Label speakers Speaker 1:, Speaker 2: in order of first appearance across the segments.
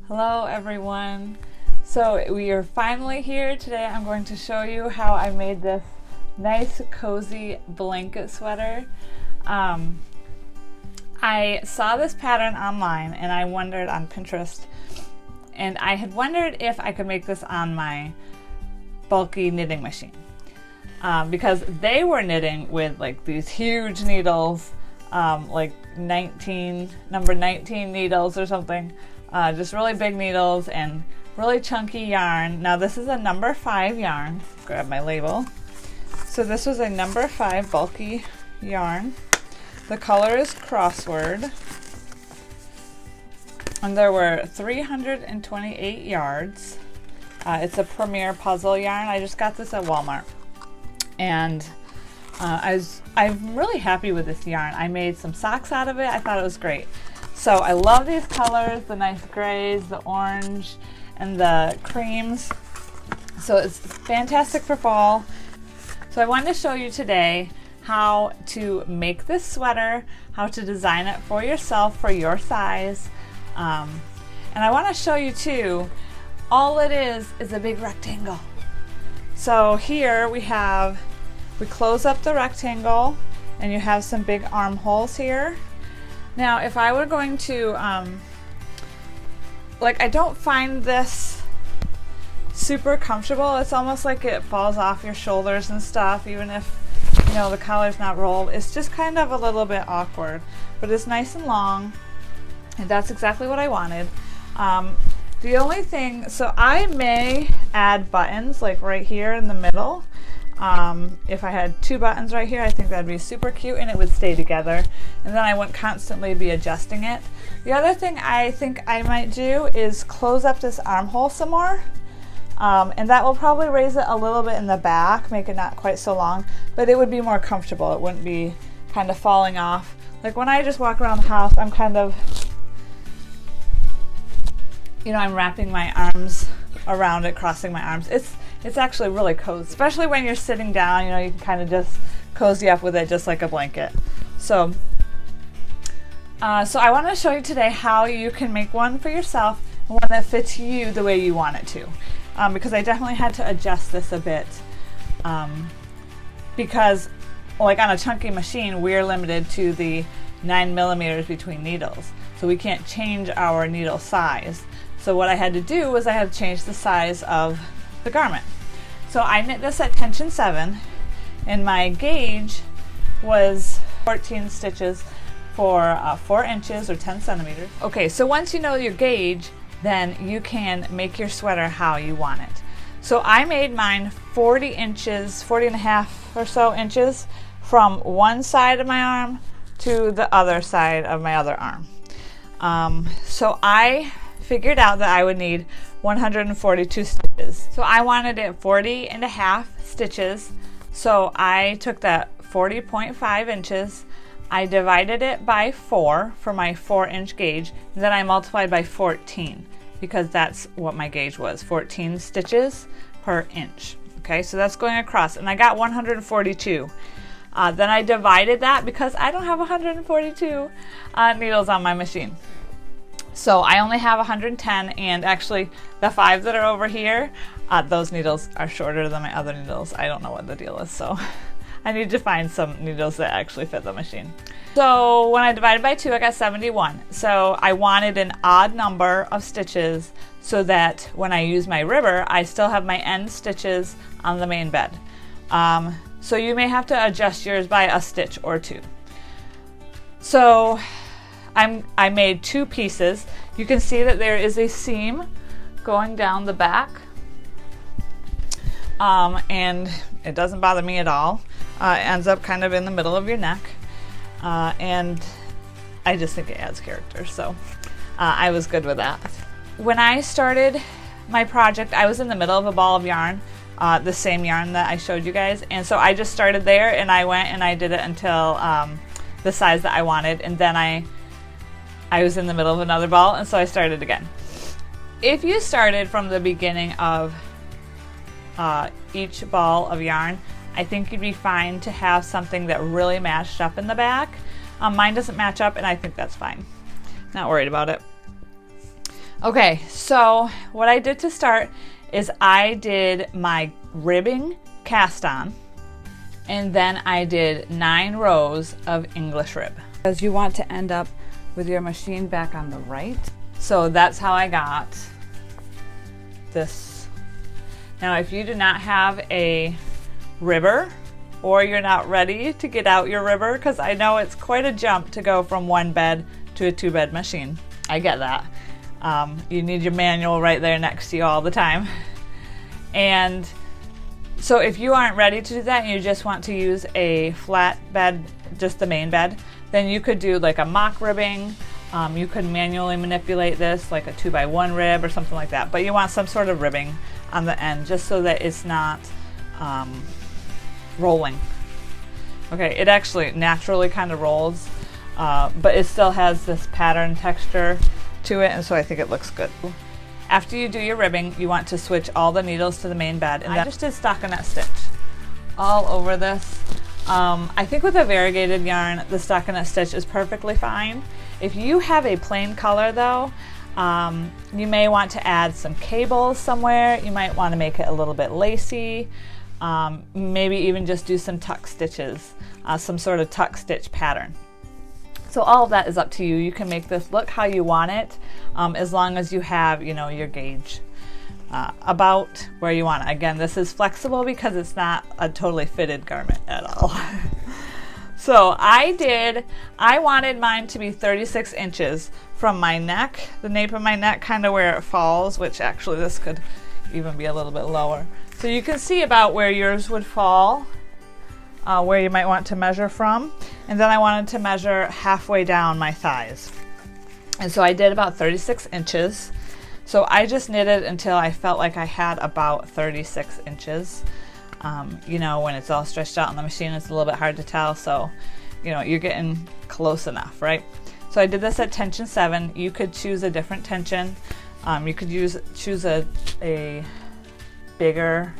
Speaker 1: Hello everyone. So we are finally here. Today I'm going to show you how I made this nice cozy blanket sweater. I saw this pattern online and I wondered on Pinterest, and I had wondered if I could make this on my bulky knitting machine because they were knitting with like these huge needles, like number 19 needles or something. Just really big needles and really chunky yarn. Now this is a number 5 yarn. Grab my label. So this was a number 5 bulky yarn. The color is Crossword. And there were 328 yards. It's a Premier Puzzle yarn. I just got this at Walmart. And I'm really happy with this yarn. I made some socks out of it. I thought it was great. So I love these colors, the nice grays, the orange, and the creams. So it's fantastic for fall. So I wanted to show you today how to make this sweater, how to design it for yourself, for your size. And I want to show you too, all it is a big rectangle. So here we close up the rectangle and you have some big armholes here. Now, if I were going to, I don't find this super comfortable. It's almost like it falls off your shoulders and stuff, even if, the collar's not rolled. It's just kind of a little bit awkward, but it's nice and long, and that's exactly what I wanted. The only thing, so I may add buttons like right here in the middle. If I had 2 buttons right here, I think that'd be super cute and it would stay together, and then I wouldn't constantly be adjusting it. The other thing I think I might do is close up this armhole some more, and that will probably raise it a little bit in the back, make it not quite so long, but it would be more comfortable. It wouldn't be kind of falling off. Like when I just walk around the house, I'm kind of, I'm wrapping my arms around it, crossing my arms. It's actually really cozy, especially when you're sitting down. You can kind of just cozy up with it just like a blanket. So I want to show you today how you can make one for yourself, one that fits you the way you want it to, because I definitely had to adjust this a bit, because like on a chunky machine, we're limited to the 9 millimeters between needles, so we can't change our needle size. So what I had to do was I had to change the size of the garment. So I knit this at tension 7, and my gauge was 14 stitches for 4 inches or 10 centimeters. Okay, so once you know your gauge, then you can make your sweater how you want it. So I made mine 40 inches, 40 and a half or so inches from one side of my arm to the other side of my other arm. So I figured out that I would need 142 stitches. So I wanted it 40 and a half stitches. So I took that 40.5 inches, I divided it by 4 for my 4-inch gauge, and then I multiplied by 14 because that's what my gauge was, 14 stitches per inch. Okay, so that's going across, and I got 142. Then I divided that because I don't have 142 needles on my machine. So I only have 110, and actually the 5 that are over here, those needles are shorter than my other needles. I don't know what the deal is, so I need to find some needles that actually fit the machine. So when I divided by 2, I got 71. So I wanted an odd number of stitches so that when I use my ribber, I still have my end stitches on the main bed. So you may have to adjust yours by a stitch or 2. So I made 2 pieces. You can see that there is a seam going down the back, and it doesn't bother me at all. It ends up kind of in the middle of your neck, and I just think it adds character, so I was good with that. When I started my project, I was in the middle of a ball of yarn, the same yarn that I showed you guys, and so I just started there and I went and I did it until the size that I wanted, and then I was in the middle of another ball, and so I started again. If you started from the beginning of each ball of yarn, I think you'd be fine to have something that really matched up in the back. Mine doesn't match up, and I think that's fine. Not worried about it. Okay, so what I did to start is I did my ribbing cast on, and then I did 9 rows of English rib. Because you want to end up with your machine back on the right. So that's how I got this. Now if you do not have a ribber, or you're not ready to get out your ribber, because I know it's quite a jump to go from 1 bed to a 2-bed machine. I get that. You need your manual right there next to you all the time. And so if you aren't ready to do that and you just want to use a flat bed, just the main bed, then you could do like a mock ribbing. You could manually manipulate this like a 2x1 rib or something like that. But you want some sort of ribbing on the end just so that it's not rolling. Okay, it actually naturally kind of rolls, but it still has this pattern texture to it, and so I think it looks good. After you do your ribbing, you want to switch all the needles to the main bed, and I just did stockinette stitch all over this. I think with a variegated yarn, the stockinette stitch is perfectly fine. If you have a plain color though, you may want to add some cables somewhere. You might want to make it a little bit lacy. Maybe even just do some tuck stitches, some sort of tuck stitch pattern. So all of that is up to you. You can make this look how you want it, as long as you have, you know, your gauge about where you want it. Again, this is flexible because it's not a totally fitted garment at all. So I wanted mine to be 36 inches from my neck, the nape of my neck, kind of where it falls, which actually this could even be a little bit lower. So you can see about where yours would fall, where you might want to measure from. And then I wanted to measure halfway down my thighs. And so I did about 36 inches. So I just knitted until I felt like I had about 36 inches. You know, when it's all stretched out on the machine, it's a little bit hard to tell. So, you know, you're getting close enough, right? So I did this at tension 7. You could choose a different tension. You could choose a bigger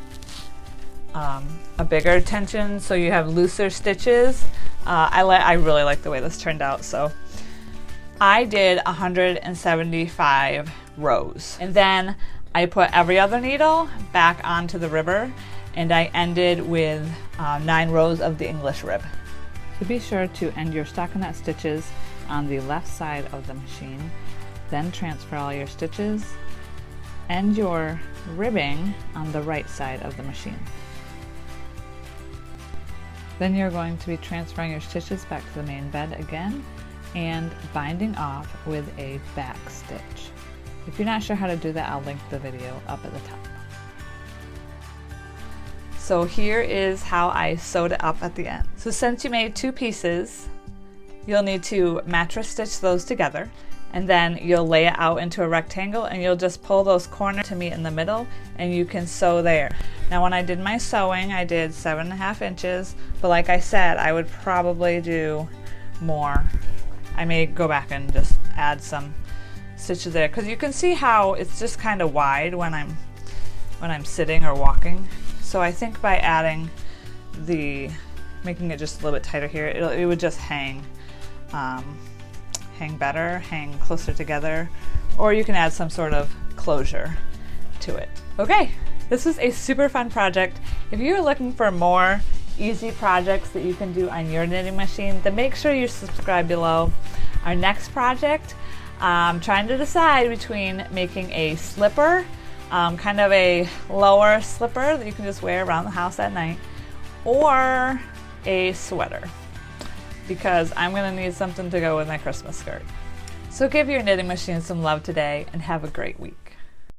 Speaker 1: tension, so you have looser stitches. I really like the way this turned out. So I did 175 rows, and then I put every other needle back onto the ribber, and I ended with 9 rows of the English rib. So be sure to end your stockinette stitches on the left side of the machine, then transfer all your stitches, end your ribbing on the right side of the machine. Then you're going to be transferring your stitches back to the main bed again and binding off with a back stitch. If you're not sure how to do that, I'll link the video up at the top. So here is how I sewed it up at the end. So since you made 2 pieces, you'll need to mattress stitch those together, and then you'll lay it out into a rectangle, and you'll just pull those corners to meet in the middle, and you can sew there. Now when I did my sewing, I did 7.5 inches, but like I said, I would probably do more. I may go back and just add some stitches there, because you can see how it's just kind of wide when I'm sitting or walking. So I think by adding making it just a little bit tighter here, it would just hang better, hang closer together, or you can add some sort of closure to it. Okay, this was a super fun project. If you're looking for more easy projects that you can do on your knitting machine, then make sure you subscribe below. Our next project, I'm trying to decide between making a slipper, kind of a lower slipper that you can just wear around the house at night, or a sweater, because I'm going to need something to go with my Christmas skirt. So give your knitting machine some love today and have a great week.